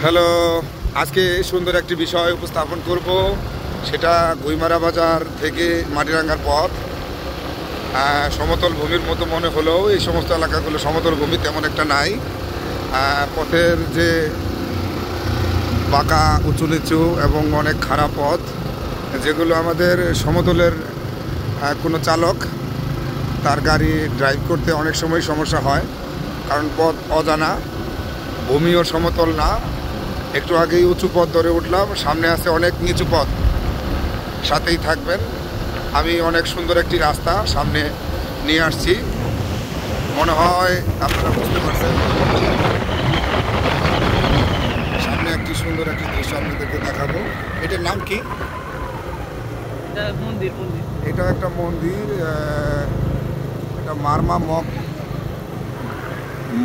Hello, আজকে সুন্দর একটি বিষয় উপস্থাপন করব। সেটা গুইমারা বাজার থেকে মাটিরাঙ্গার পথ। সমতল ভূমির মতো মনে হলেও এই সমস্ত এলাকাগুলো সমতল ভূমি তেমন একটা নাই। পথের যে বাঁকা উঁচু নিচু এবং অনেক খারাপ পথ, যেগুলো আমাদের সমতলের কোনো চালক তার গাড়ি ড্রাইভ করতে অনেক সময় সমস্যা হয়, কারণ পথ অজানা, ভূমিও সমতল না। একটু আগেই উঁচু পথ ধরে উঠলাম, সামনে আছে অনেক নিচু পথ। সাথেই থাকবেন, আমি অনেক সুন্দর একটি রাস্তা সামনে নিয়ে আসছি, মনে হয় আপনারা বুঝতে পারছেন। সামনে একটি সুন্দর একটি দৃশ্য আপনাদেরকে দেখাবো। এটার নাম কি? এটা একটা মন্দির, এটা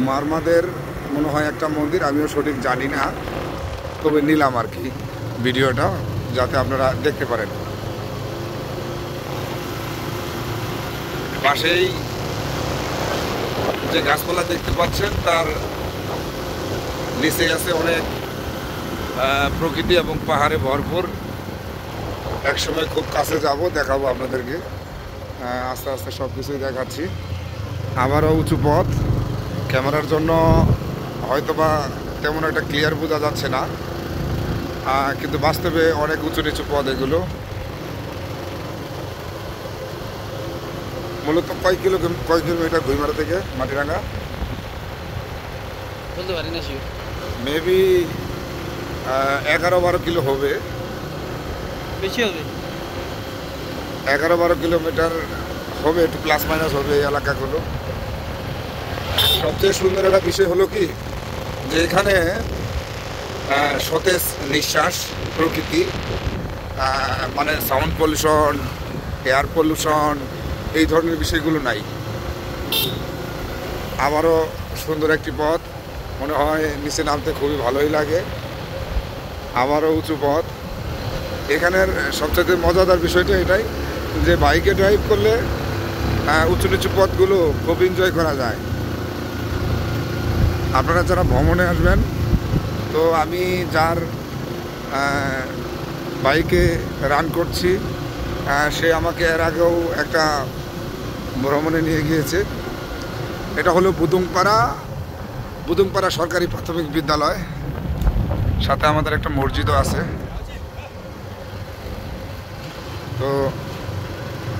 মারমাদের মনে হয় একটা মন্দির, আমিও সঠিক জানি না, তবে নিলাম আর কি ভিডিওটা যাতে আপনারা দেখতে পারেন। পাশেই যে গাছপালা দেখতে পাচ্ছেন তার নিচে আছে অনেক প্রকৃতি এবং পাহাড়ে ভরপুর। একসময় খুব কাছে যাব, দেখাবো আপনাদেরকে। আস্তে আস্তে সব কিছুই দেখাচ্ছি। আবারও উঁচু পথ, ক্যামেরার জন্য হয়তোবা তেমন একটা ক্লিয়ার বোঝা যাচ্ছে না, কিন্তু বাস্তবে অনেক উঁচু নিচু পথ এগুলো। মূলত কয় কিলোমিটার গুইমারা থেকে মাটিরাঙ্গা? বলতে পারি না, মেবি 11-12 কিলো হবে, বেশি হবে। 11-12 কিলোমিটার হবে, একটু প্লাস মাইনাস হবে এই এলাকাগুলো। সবচেয়ে সুন্দর একটা বিষয় হলো কি, যে এখানে সতেজ নিঃশ্বাস, প্রকৃতি, মানে সাউন্ড পলিউশন, এয়ার পলিউশন, এই ধরনের বিষয়গুলো নাই। আবারও সুন্দর একটি পথ, মনে হয় নিচে নামতে খুবই ভালোই লাগে। আবারও উঁচু পথ। এখানের সবচেয়ে মজাদার বিষয়টা এটাই যে বাইকে ড্রাইভ করলে উঁচু নিচু পথগুলো খুব এনজয় করা যায়। আপনারা যারা ভ্রমণে আসবেন, তো আমি যার বাইকে রান করছি, সে আমাকে এর আগেও একটা ভ্রমণে নিয়ে গিয়েছে। এটা হলো বুদুংপাড়া সরকারি প্রাথমিক বিদ্যালয়, সাথে আমাদের একটা মসজিদও আছে। তো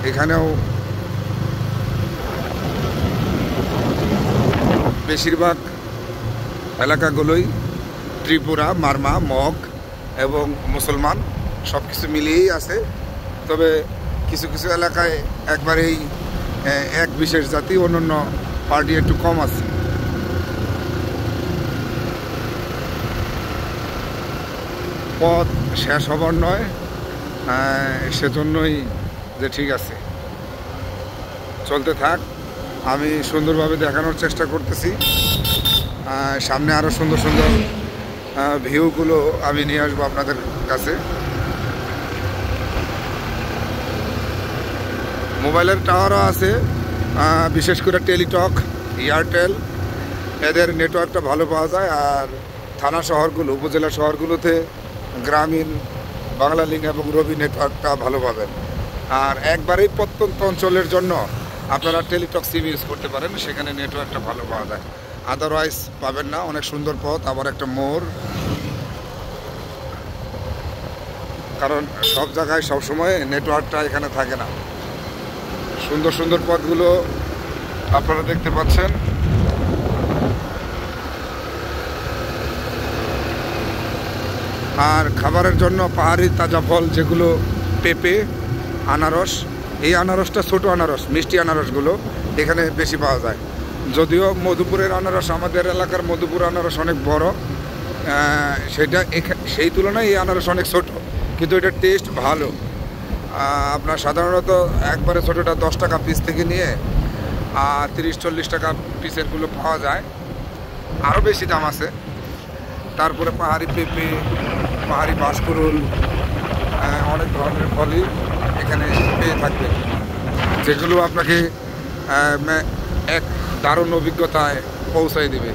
এখানেও বেশিরভাগ এলাকাগুলোই ত্রিপুরা, মারমা, মগ এবং মুসলমান সব কিছু মিলিয়েই আছে। তবে কিছু কিছু এলাকায় একবারেই এক বিশেষ জাতি, অন্যান্য পার্টি একটু কম আছে। পথ শেষ হবার নয়, সেজন্যই যে ঠিক আছে, চলতে থাক। আমি সুন্দরভাবে দেখানোর চেষ্টা করতেছি। সামনে আরও সুন্দর সুন্দর ভিউগুলো আমি নিয়ে আসবো আপনাদের কাছে। মোবাইলের টাওয়ারও আছে, বিশেষ করে টেলিটক, এয়ারটেল, এদের নেটওয়ার্কটা ভালো পাওয়া যায়। আর থানা শহরগুলো, উপজেলা শহরগুলোতে গ্রামীণ বাংলালিংক এবং রবি নেটওয়ার্কটা ভালো পাবেন। আর একবারেই প্রত্যন্ত অঞ্চলের জন্য আপনারা টেলিটক সিম ইউজ করতে পারেন, সেখানে নেটওয়ার্কটা ভালো পাওয়া যায়, আদারওয়াইজ পাবেন না। অনেক সুন্দর পথ, আবার একটা মোড়, কারণ সব জায়গায় সবসময় নেটওয়ার্কটা এখানে থাকে না। সুন্দর সুন্দর পথগুলো আপনারা দেখতে পাচ্ছেন। আর খাবারের জন্য পাহাড়ি তাজা ফল, যেগুলো পেঁপে, আনারস, এই আনারসটা ছোটো আনারস, মিষ্টি আনারসগুলো এখানে বেশি পাওয়া যায়। যদিও মধুপুরের আনারস, আমাদের এলাকার মধুপুর আনারস অনেক বড়, সেই তুলনায় এই আনারস অনেক ছোট, কিন্তু এটার টেস্ট ভালো। আপনার সাধারণত একবারে ছোটোটা 10 টাকা পিস থেকে নিয়ে 30-40 টাকা পিসেরগুলো পাওয়া যায়, আরও বেশি দাম আছে। তারপরে পাহাড়ি পেঁপে, পাহাড়ি বাঁশকুড়ুল, অনেক ধরনের ফলই এখানে পেয়ে থাকবে, যেগুলো আপনাকে এক দারুণ অভিজ্ঞতায় পৌঁছায় দেবে।